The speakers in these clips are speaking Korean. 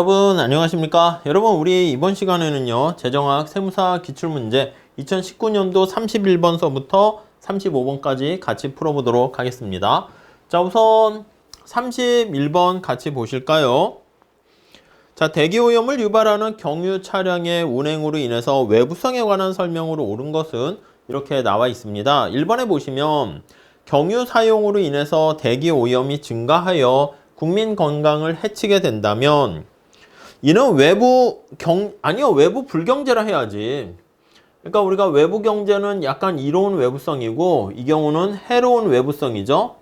여러분 안녕하십니까? 여러분 우리 이번 시간에는요 재정학 세무사 기출문제 2019년도 31번서부터 35번까지 같이 풀어보도록 하겠습니다. 자, 우선 31번 같이 보실까요? 자, 대기오염을 유발하는 경유 차량의 운행으로 인해서 외부성에 관한 설명으로 옳은 것은 이렇게 나와 있습니다. 1번에 보시면 경유 사용으로 인해서 대기오염이 증가하여 국민 건강을 해치게 된다면 이는 외부 불경제라 해야지. 그러니까 우리가 외부 경제는 약간 이로운 외부성이고 이 경우는 해로운 외부성이죠.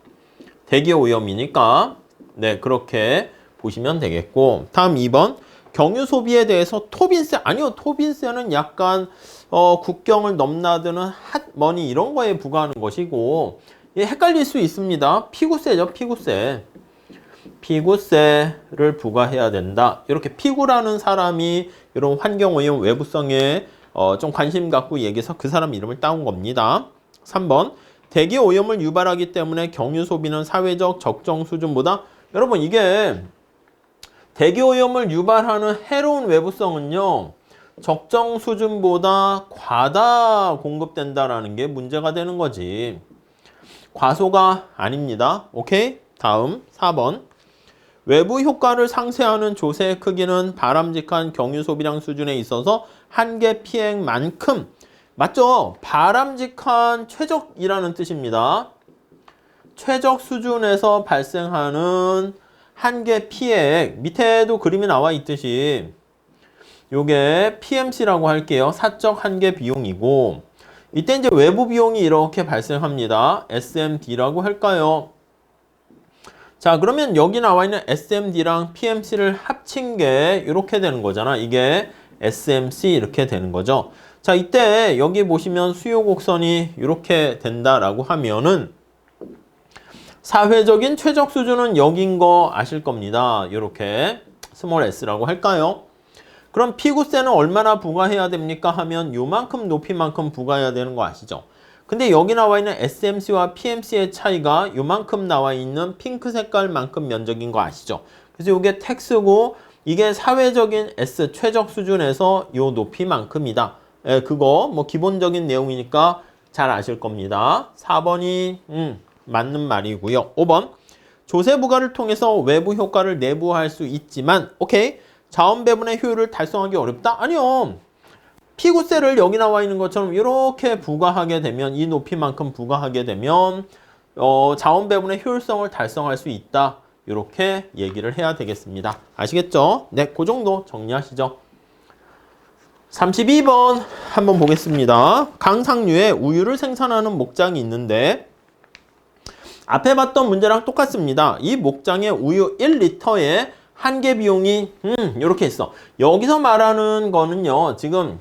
대기 오염이니까. 네, 그렇게 보시면 되겠고. 다음 2번. 경유 소비에 대해서 토빈세. 아니요, 토빈세는 약간 국경을 넘나드는 핫머니 이런 거에 부과하는 것이고 헷갈릴 수 있습니다. 피구세죠, 피구세. 피구세를 부과해야 된다. 이렇게 피구라는 사람이 이런 환경오염 외부성에 좀 관심 갖고 얘기해서 그 사람 이름을 따온 겁니다. 3번 대기오염을 유발하기 때문에 경유 소비는 사회적 적정 수준보다 여러분 이게 대기오염을 유발하는 해로운 외부성은요 적정 수준보다 과다 공급된다라는 게 문제가 되는 거지. 과소가 아닙니다. 오케이? 다음 4번 외부 효과를 상쇄하는 조세의 크기는 바람직한 경유 소비량 수준에 있어서 한계 피해만큼 맞죠? 바람직한 최적이라는 뜻입니다. 최적 수준에서 발생하는 한계 피해액 밑에도 그림이 나와 있듯이 요게 PMC라고 할게요. 사적 한계 비용이고 이때 이제 외부 비용이 이렇게 발생합니다. SMD라고 할까요? 자, 그러면 여기 나와 있는 SMD랑 PMC를 합친 게 이렇게 되는 거잖아. 이게 SMC 이렇게 되는 거죠. 자, 이때 여기 보시면 수요 곡선이 이렇게 된다라고 하면은 사회적인 최적 수준은 여긴 거 아실 겁니다. 이렇게 스몰 s라고 할까요? 그럼 피구세는 얼마나 부과해야 됩니까? 하면 요만큼 높이만큼 부과해야 되는 거 아시죠? 근데 여기 나와 있는 SMC와 PMC의 차이가 요만큼 나와 있는 핑크 색깔만큼 면적인 거 아시죠? 그래서 이게 텍스고 이게 사회적인 S 최적 수준에서 요 높이만큼이다. 예, 그거 뭐 기본적인 내용이니까 잘 아실 겁니다. 4번이 맞는 말이고요. 5번 조세 부과를 통해서 외부 효과를 내부화할 수 있지만 오케이 자원 배분의 효율을 달성하기 어렵다? 아니요. 피구세를 여기 나와 있는 것처럼 이렇게 부과하게 되면 이 높이만큼 부과하게 되면 자원 배분의 효율성을 달성할 수 있다. 이렇게 얘기를 해야 되겠습니다. 아시겠죠? 네, 그 정도 정리하시죠. 32번 한번 보겠습니다. 강상류에 우유를 생산하는 목장이 있는데 앞에 봤던 문제랑 똑같습니다. 이 목장의 우유 1리터에 한계 비용이 이렇게 있어. 여기서 말하는 거는요. 지금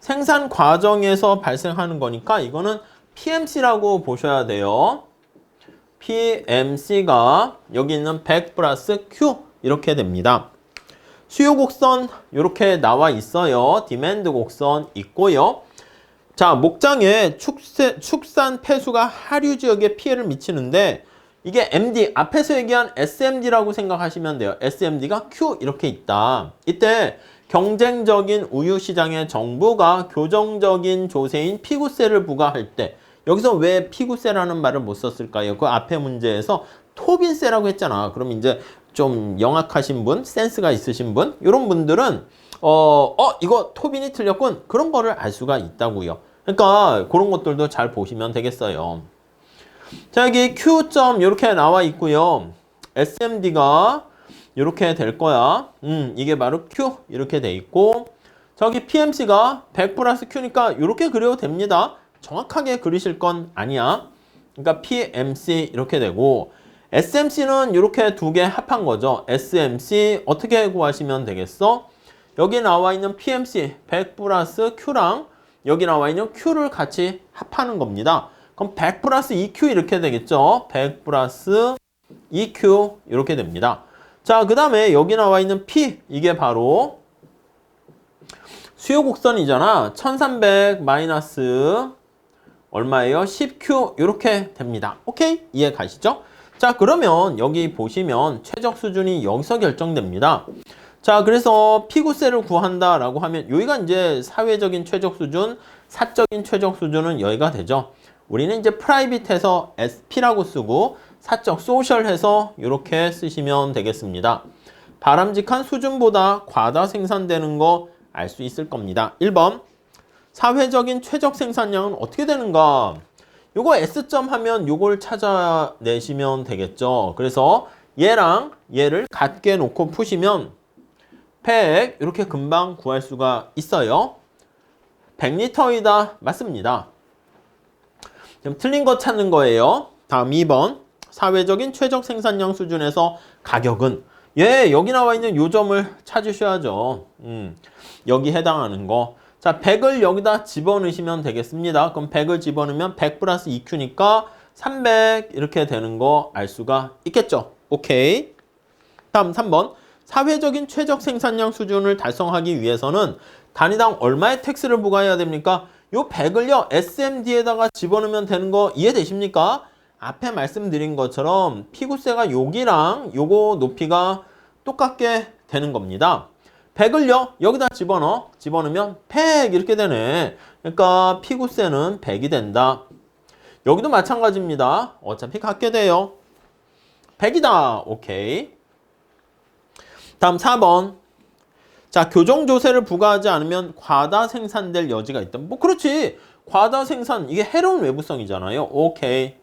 생산 과정에서 발생하는 거니까 이거는 PMC라고 보셔야 돼요. PMC가 여기 있는 100 플러스 Q 이렇게 됩니다. 수요 곡선 이렇게 나와 있어요. 디맨드 곡선 있고요. 자, 목장의 축산 폐수가 하류 지역에 피해를 미치는데 이게 MD, 앞에서 얘기한 SMD라고 생각하시면 돼요. SMD가 Q 이렇게 있다. 이때 경쟁적인 우유 시장에 정부가 교정적인 조세인 피구세를 부과할 때 여기서 왜 피구세라는 말을 못 썼을까요? 그 앞에 문제에서 토빈세라고 했잖아. 그럼 이제 좀 영악하신 분, 센스가 있으신 분 이런 분들은 이거 토빈이 틀렸군. 그런 거를 알 수가 있다고요. 그러니까 그런 것들도 잘 보시면 되겠어요. 자, 여기 Q점 이렇게 나와 있고요. SMD가 이렇게 될 거야. 이게 바로 Q 이렇게 돼 있고 저기 PMC가 100 플러스 Q니까 이렇게 그려도 됩니다. 정확하게 그리실 건 아니야. 그러니까 PMC 이렇게 되고 SMC는 이렇게 두 개 합한 거죠. SMC 어떻게 구하시면 되겠어? 여기 나와 있는 PMC 100 플러스 Q랑 여기 나와 있는 Q를 같이 합하는 겁니다. 그럼 100 플러스 2Q 이렇게 되겠죠. 100 플러스 2Q 이렇게 됩니다. 자, 그 다음에 여기 나와 있는 P 이게 바로 수요 곡선이잖아. 1300 마이너스 얼마예요? 10Q 이렇게 됩니다. 오케이? 이해 가시죠? 자, 그러면 여기 보시면 최적 수준이 여기서 결정됩니다. 자, 그래서 피구세를 구한다라고 하면 여기가 이제 사회적인 최적 수준, 사적인 최적 수준은 여기가 되죠. 우리는 이제 프라이빗해서 SP라고 쓰고 사적, 소셜해서 이렇게 쓰시면 되겠습니다. 바람직한 수준보다 과다 생산되는 거 알 수 있을 겁니다. 1번, 사회적인 최적 생산량은 어떻게 되는가? 요거 S점 하면 요걸 찾아내시면 되겠죠. 그래서 얘랑 얘를 같게 놓고 푸시면 100 이렇게 금방 구할 수가 있어요. 100리터이다. 맞습니다. 지금 틀린 거 찾는 거예요. 다음 2번. 사회적인 최적 생산량 수준에서 가격은 예, 여기 나와 있는 요 점을 찾으셔야죠. 여기 해당하는 거. 자, 100을 여기다 집어넣으시면 되겠습니다. 그럼 100을 집어넣으면 100 플러스 2Q니까 300 이렇게 되는 거 알 수가 있겠죠. 오케이. 다음 3번. 사회적인 최적 생산량 수준을 달성하기 위해서는 단위당 얼마의 텍스를 부과해야 됩니까? 요 100을요, SMD에다가 집어넣으면 되는 거 이해되십니까? 앞에 말씀드린 것처럼 피구세가 여기랑 요거 높이가 똑같게 되는 겁니다. 100을요, 여기다 집어넣으면 100 이렇게 되네. 그러니까 피구세는 100이 된다. 여기도 마찬가지입니다. 어차피 같게 돼요. 100이다. 오케이. 다음 4번. 자, 교정조세를 부과하지 않으면 과다 생산될 여지가 있다. 뭐 그렇지. 과다 생산, 이게 해로운 외부성이잖아요. 오케이.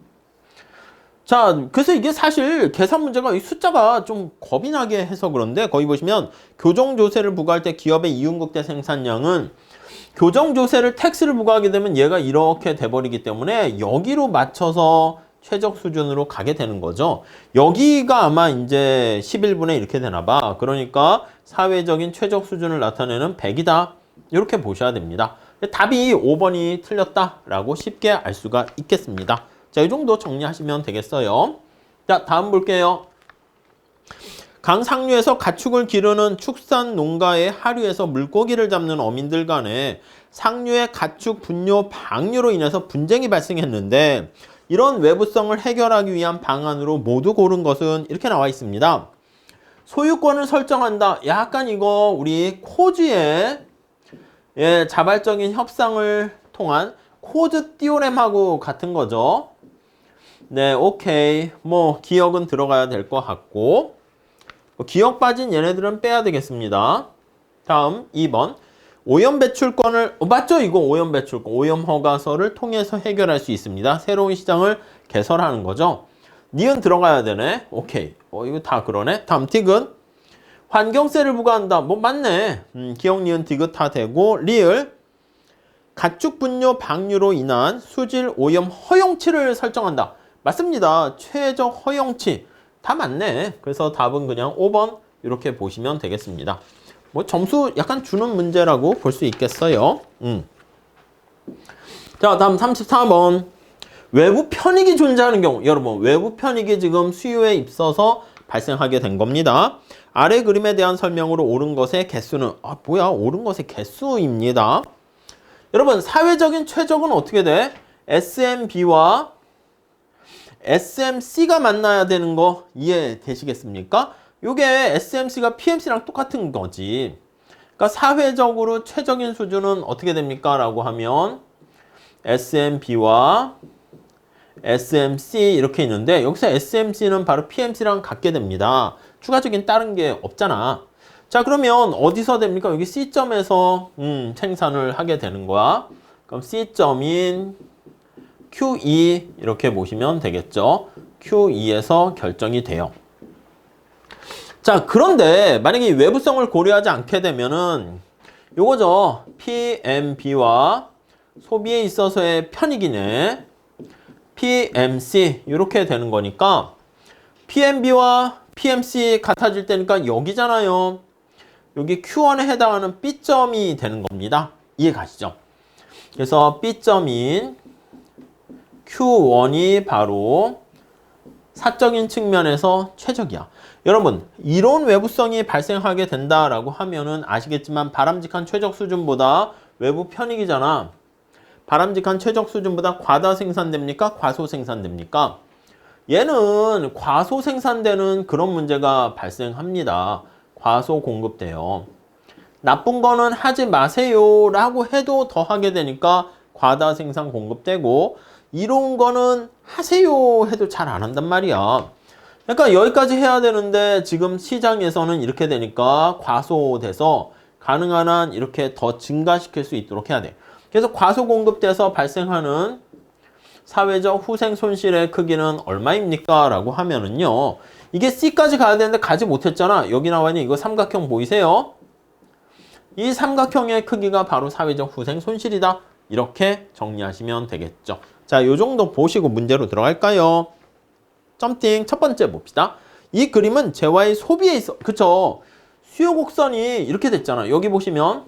자, 그래서 이게 사실 계산 문제가 이 숫자가 좀 겁이 나게 해서 그런데 거기 보시면 교정조세를 부과할 때 기업의 이윤극대 생산량은 교정조세를 텍스를 부과하게 되면 얘가 이렇게 돼버리기 때문에 여기로 맞춰서 최적 수준으로 가게 되는 거죠. 여기가 아마 이제 11분의 이렇게 되나 봐. 그러니까 사회적인 최적 수준을 나타내는 100이다. 이렇게 보셔야 됩니다. 답이 5번이 틀렸다라고 쉽게 알 수가 있겠습니다. 자, 이 정도 정리하시면 되겠어요. 자, 다음 볼게요. 강 상류에서 가축을 기르는 축산 농가의 하류에서 물고기를 잡는 어민들 간에 상류의 가축 분뇨 방류로 인해서 분쟁이 발생했는데 이런 외부성을 해결하기 위한 방안으로 모두 고른 것은 이렇게 나와 있습니다. 소유권을 설정한다. 약간 이거 우리 코즈의 자발적인 협상을 통한 코즈 띠오렘하고 같은 거죠. 네, 오케이. 뭐 기억은 들어가야 될 것 같고 기억 빠진 얘네들은 빼야 되겠습니다. 다음 2번. 오염 배출권을 맞죠? 이거 오염 배출권, 오염 허가서를 통해서 해결할 수 있습니다. 새로운 시장을 개설하는 거죠. 니은 들어가야 되네. 오케이. 이거 다 그러네. 다음 디귿. 환경세를 부과한다. 뭐 맞네. 기억 니은 디귿 다 되고 리을. 가축 분뇨 방류로 인한 수질 오염 허용치를 설정한다. 맞습니다. 최적 허용치. 다 맞네. 그래서 답은 그냥 5번 이렇게 보시면 되겠습니다. 뭐 점수 약간 주는 문제라고 볼 수 있겠어요. 자, 다음 34번. 외부 편익이 존재하는 경우. 여러분, 외부 편익이 지금 수요에 있어서 발생하게 된 겁니다. 아래 그림에 대한 설명으로 옳은 것의 개수는 뭐야? 옳은 것의 개수입니다. 여러분, 사회적인 최적은 어떻게 돼? SMB와 SMC가 만나야 되는 거 이해되시겠습니까? 요게 SMC가 PMC랑 똑같은 거지. 그러니까 사회적으로 최적인 수준은 어떻게 됩니까? 라고 하면 SMB와 SMC 이렇게 있는데 여기서 SMC는 바로 PMC랑 같게 됩니다. 추가적인 다른 게 없잖아. 자, 그러면 어디서 됩니까? 여기 C점에서 생산을 하게 되는 거야. 그럼 C점인 Q2 이렇게 보시면 되겠죠. Q2에서 결정이 돼요. 자, 그런데 만약에 외부성을 고려하지 않게 되면은 요거죠. PMB와 소비에 있어서의 편익이네. PMC 이렇게 되는 거니까 PMB와 PMC 같아질 때니까 여기잖아요. 여기 Q1에 해당하는 B점이 되는 겁니다. 이해 가시죠? 그래서 B점인 Q1이 바로 사적인 측면에서 최적이야. 여러분, 이론 외부성이 발생하게 된다라고 하면은 아시겠지만 바람직한 최적 수준보다 외부 편익이잖아. 바람직한 최적 수준보다 과다 생산됩니까? 과소 생산됩니까? 얘는 과소 생산되는 그런 문제가 발생합니다. 과소 공급돼요. 나쁜 거는 하지 마세요 라고 해도 더 하게 되니까 과다 생산 공급되고, 이로운 거는 하세요 해도 잘 안 한단 말이야. 그러니까 여기까지 해야 되는데 지금 시장에서는 이렇게 되니까 과소돼서 가능한 한 이렇게 더 증가시킬 수 있도록 해야 돼. 그래서 과소 공급돼서 발생하는 사회적 후생 손실의 크기는 얼마입니까? 라고 하면은요, 이게 C까지 가야 되는데 가지 못했잖아. 여기 나와 있는 이거 삼각형 보이세요? 이 삼각형의 크기가 바로 사회적 후생 손실이다. 이렇게 정리하시면 되겠죠. 자, 요 정도 보시고 문제로 들어갈까요? 점띵 첫 번째 봅시다. 이 그림은 재화의 소비에 있어. 그쵸? 수요 곡선이 이렇게 됐잖아. 여기 보시면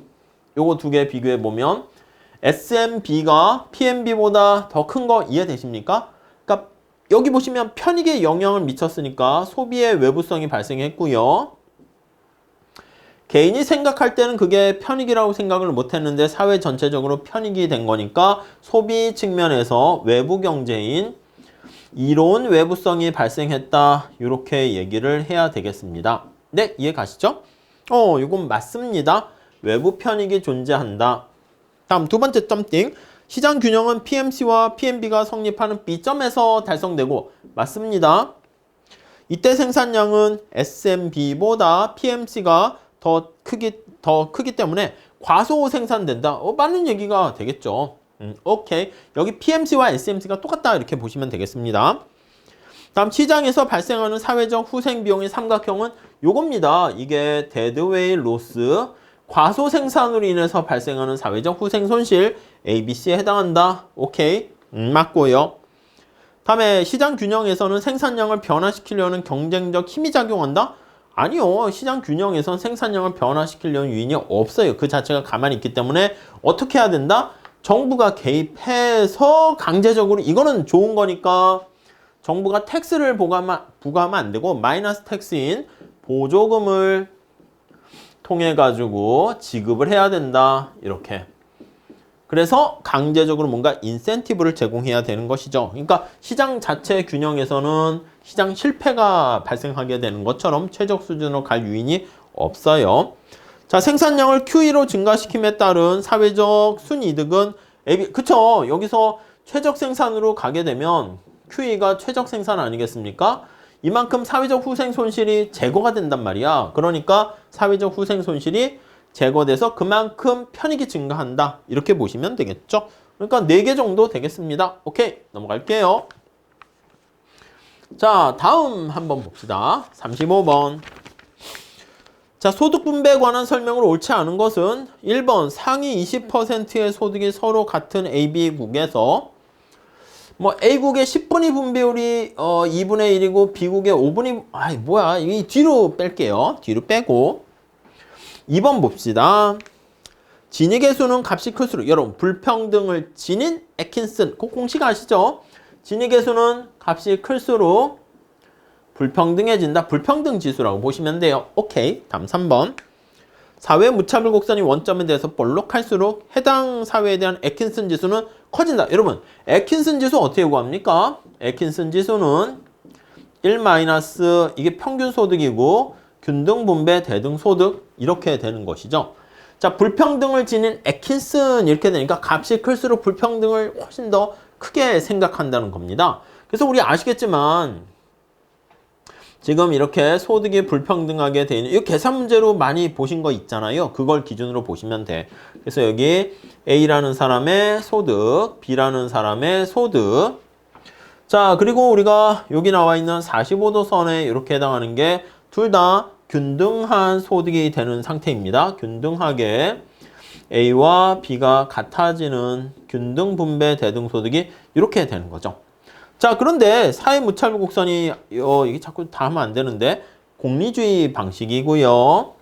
요거 두 개 비교해 보면 SMB가 PMB보다 더 큰 거 이해되십니까? 그러니까 여기 보시면 편익에 영향을 미쳤으니까 소비의 외부성이 발생했고요. 개인이 생각할 때는 그게 편익이라고 생각을 못했는데 사회 전체적으로 편익이 된 거니까 소비 측면에서 외부 경제인 이로운 외부성이 발생했다. 이렇게 얘기를 해야 되겠습니다. 네, 이해 가시죠? 이건 맞습니다. 외부 편익이 존재한다. 다음 두 번째 점띵. 시장 균형은 PMC와 PMB가 성립하는 B점에서 달성되고, 맞습니다. 이때 생산량은 SMB보다 PMC가 더 크기 때문에 과소 생산된다. 맞는 얘기가 되겠죠. 오케이. 여기 PMC와 SMC가 똑같다. 이렇게 보시면 되겠습니다. 다음 시장에서 발생하는 사회적 후생 비용의 삼각형은 요겁니다. 이게 데드웨이 로스, 과소 생산으로 인해서 발생하는 사회적 후생 손실 ABC에 해당한다. 오케이. 맞고요. 다음에 시장 균형에서는 생산량을 변화시키려는 경쟁적 힘이 작용한다? 아니요. 시장 균형에선 생산량을 변화시키려는 요인이 없어요. 그 자체가 가만히 있기 때문에 어떻게 해야 된다? 정부가 개입해서 강제적으로, 이거는 좋은 거니까 정부가 텍스를 부과하면 안 되고 마이너스 텍스인 보조금을 통해 가지고 지급을 해야 된다. 이렇게. 그래서 강제적으로 뭔가 인센티브를 제공해야 되는 것이죠. 그러니까 시장 자체 균형에서는 시장 실패가 발생하게 되는 것처럼 최적 수준으로 갈 요인이 없어요. 자, 생산량을 QE로 증가시킴에 따른 사회적 순이득은 그쵸? 여기서 최적 생산으로 가게 되면 QE가 최적 생산 아니겠습니까? 이만큼 사회적 후생 손실이 제거가 된단 말이야. 그러니까 사회적 후생 손실이 제거돼서 그만큼 편익이 증가한다. 이렇게 보시면 되겠죠. 그러니까 4개 정도 되겠습니다. 오케이, 넘어갈게요. 자, 다음 한번 봅시다. 35번. 자, 소득 분배에 관한 설명을 옳지 않은 것은 1번 상위 20%의 소득이 서로 같은 AB국에서 A국의 10분위 분배율이 2분의 1이고 B국의 5분위 이 뒤로 뺄게요. 뒤로 빼고 2번 봅시다. 진익의 수는 값이 클수록, 여러분 불평등을 지닌 애킨슨 그 공식 아시죠? 진익의 수는 값이 클수록 불평등해진다. 불평등 지수라고 보시면 돼요. 오케이. 다음 3번. 사회 무차별 곡선이 원점에 대해서 볼록할수록 해당 사회에 대한 애킨슨 지수는 커진다. 여러분 애킨슨 지수 어떻게 구합니까? 애킨슨 지수는 1 이게 평균 소득이고 균등 분배 대등 소득 이렇게 되는 것이죠. 자, 불평등을 지닌 애킨슨 이렇게 되니까 값이 클수록 불평등을 훨씬 더 크게 생각한다는 겁니다. 그래서 우리 아시겠지만 지금 이렇게 소득이 불평등하게 되어 있는 이 계산 문제로 많이 보신 거 있잖아요. 그걸 기준으로 보시면 돼. 그래서 여기 A라는 사람의 소득, B라는 사람의 소득. 자, 그리고 우리가 여기 나와 있는 45도 선에 이렇게 해당하는 게 둘 다 균등한 소득이 되는 상태입니다. 균등하게 A와 B가 같아지는 균등 분배 대등 소득이 이렇게 되는 거죠. 자, 그런데 사회 무차별 곡선이 이게 자꾸 다 하면 안 되는데 공리주의 방식이고요.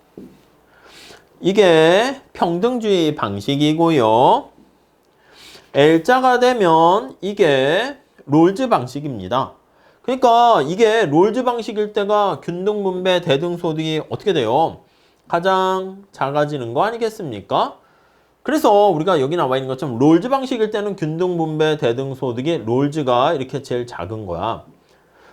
이게 평등주의 방식이고요. L자가 되면 이게 롤즈 방식입니다. 그러니까 이게 롤즈 방식일 때가 균등 분배 대등 소득이 어떻게 돼요? 가장 작아지는 거 아니겠습니까? 그래서 우리가 여기 나와 있는 것처럼 롤즈 방식일 때는 균등 분배 대등 소득이 롤즈가 이렇게 제일 작은 거야.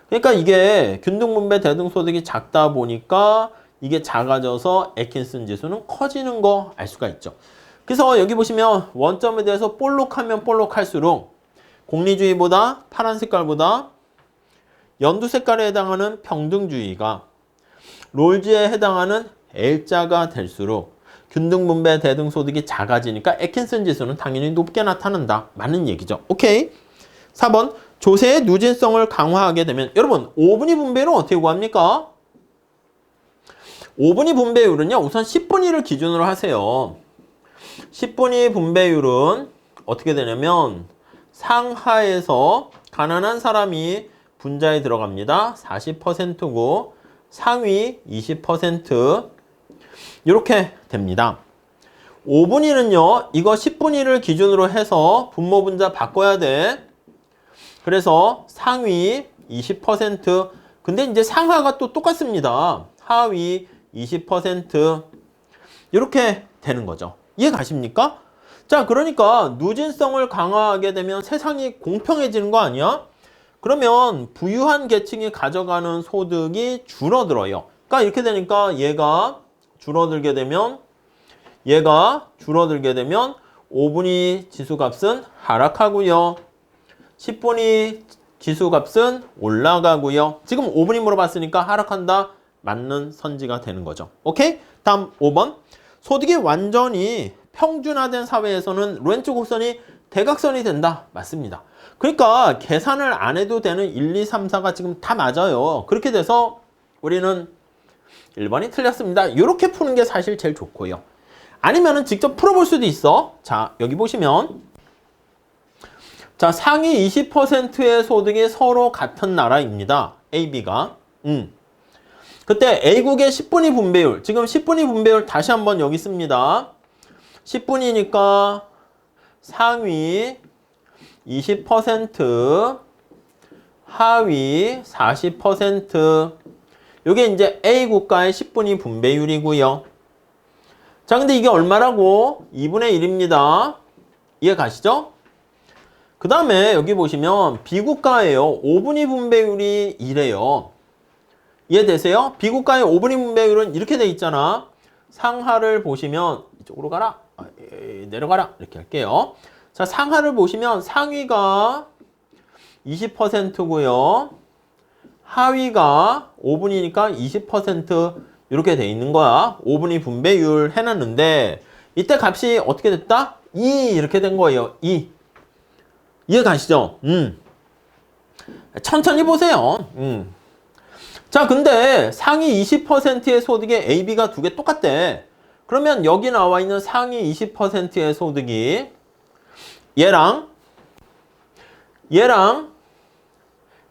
그러니까 이게 균등 분배 대등 소득이 작다 보니까 이게 작아져서 애킨슨 지수는 커지는 거 알 수가 있죠. 그래서 여기 보시면 원점에 대해서 볼록하면 볼록할수록 공리주의보다 파란 색깔보다 연두 색깔에 해당하는 평등주의가 롤즈에 해당하는 L자가 될수록 균등분배 대등소득이 작아지니까 애킨슨 지수는 당연히 높게 나타난다. 맞는 얘기죠. 오케이. 4번 조세의 누진성을 강화하게 되면 여러분 5분위 분배율은 어떻게 구합니까? 5분위 분배율은요. 우선 10분위를 기준으로 하세요. 10분위 분배율은 어떻게 되냐면 상하에서 가난한 사람이 분자에 들어갑니다. 40%고 상위 20% 이렇게 됩니다. 5분위는요. 이거 10분위를 기준으로 해서 분모 분자 바꿔야 돼. 그래서 상위 20% 근데 이제 상하가 또 똑같습니다. 하위 20% 이렇게 되는 거죠. 이해 가십니까? 자, 그러니까 누진성을 강화하게 되면 세상이 공평해지는 거 아니야? 그러면 부유한 계층이 가져가는 소득이 줄어들어요. 그러니까 이렇게 되니까 얘가 줄어들게 되면 5분위 지수값은 하락하고요. 10분위 지수값은 올라가고요. 지금 5분위 물어봤으니까 하락한다. 맞는 선지가 되는 거죠. 오케이? 다음 5번. 소득이 완전히 평준화된 사회에서는 왼쪽 곡선이 대각선이 된다. 맞습니다. 그러니까 계산을 안 해도 되는 1, 2, 3, 4가 지금 다 맞아요. 그렇게 돼서 우리는 1번이 틀렸습니다. 이렇게 푸는 게 사실 제일 좋고요. 아니면은 직접 풀어볼 수도 있어. 자, 여기 보시면 자, 상위 20%의 소득이 서로 같은 나라입니다. A, B가. 그때 A국의 10분위 분배율. 지금 10분위 분배율 다시 한번 여기 씁니다. 10분위니까 상위 20%, 하위 40%. 이게 이제 A 국가의 10분위 분배율이고요. 자, 근데 이게 얼마라고? 2분의 1입니다. 이해 가시죠? 그 다음에 여기 보시면 B 국가예요. 5분위 분배율이 이래요. 이해되세요? B 국가의 5분위 분배율은 이렇게 돼 있잖아. 상하를 보시면 이쪽으로 가라. 내려가라. 이렇게 할게요. 자, 상하를 보시면 상위가 20%고요. 하위가 5분이니까 20% 이렇게 돼 있는 거야. 5분위 분배율 해놨는데 이때 값이 어떻게 됐다? 2 이렇게 된 거예요. 2. 이해 가시죠? 천천히 보세요. 자, 근데 상위 20%의 소득의 A, B가 두 개 똑같대. 그러면 여기 나와 있는 상위 20%의 소득이 얘랑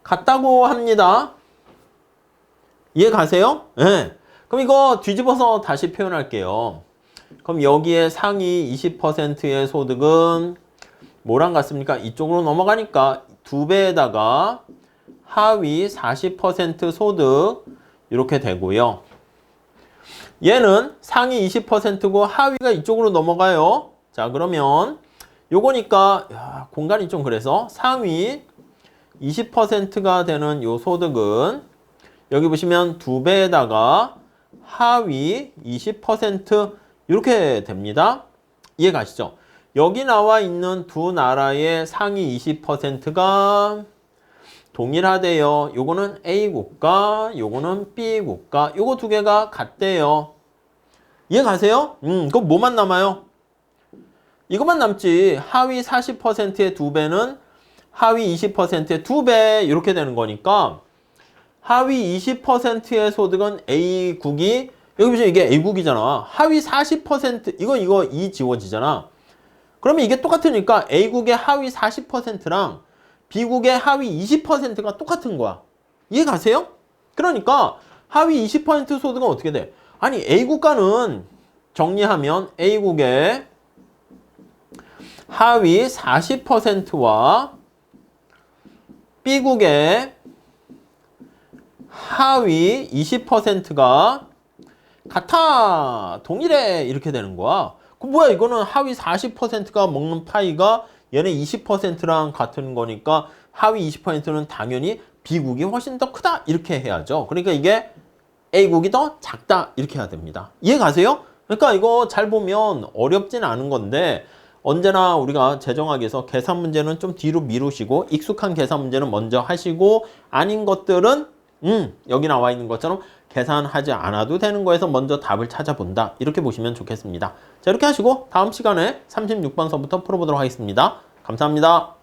같다고 합니다. 이해 가세요? 네. 그럼 이거 뒤집어서 다시 표현할게요. 그럼 여기에 상위 20%의 소득은 뭐랑 같습니까? 이쪽으로 넘어가니까 2배에다가 하위 40% 소득 이렇게 되고요. 얘는 상위 20%고 하위가 이쪽으로 넘어가요. 자, 그러면 요거니까 공간이 좀 그래서 상위 20%가 되는 요 소득은 여기 보시면 2배에다가 하위 20% 이렇게 됩니다. 이해 가시죠? 여기 나와 있는 두 나라의 상위 20%가 동일하대요. 요거는 A 국가, 요거는 B 국가. 요거 두 개가 같대요. 이해 가세요? 그럼 뭐만 남아요? 이것만 남지. 하위 40%의 2배는 하위 20%의 2배 이렇게 되는 거니까 하위 20%의 소득은 A국이 여기 보시면 이게 A국이잖아. 하위 40% 이거 2 지워지잖아. 그러면 이게 똑같으니까 A국의 하위 40%랑 B국의 하위 20%가 똑같은 거야. 이해 가세요? 그러니까 하위 20% 소득은 어떻게 돼? 아니 A국가는 정리하면 A국의 하위 40%와 B국의 하위 20%가 같아. 동일해. 이렇게 되는 거야. 그럼 뭐야 이거는 하위 40%가 먹는 파이가 얘네 20%랑 같은 거니까 하위 20%는 당연히 B국이 훨씬 더 크다. 이렇게 해야죠. 그러니까 이게 A국이 더 작다 이렇게 해야 됩니다. 이해 가세요? 그러니까 이거 잘 보면 어렵진 않은 건데 언제나 우리가 재정학에서 계산 문제는 좀 뒤로 미루시고 익숙한 계산 문제는 먼저 하시고 아닌 것들은 여기 나와 있는 것처럼 계산하지 않아도 되는 거에서 먼저 답을 찾아본다. 이렇게 보시면 좋겠습니다. 자, 이렇게 하시고 다음 시간에 36번서부터 풀어보도록 하겠습니다. 감사합니다.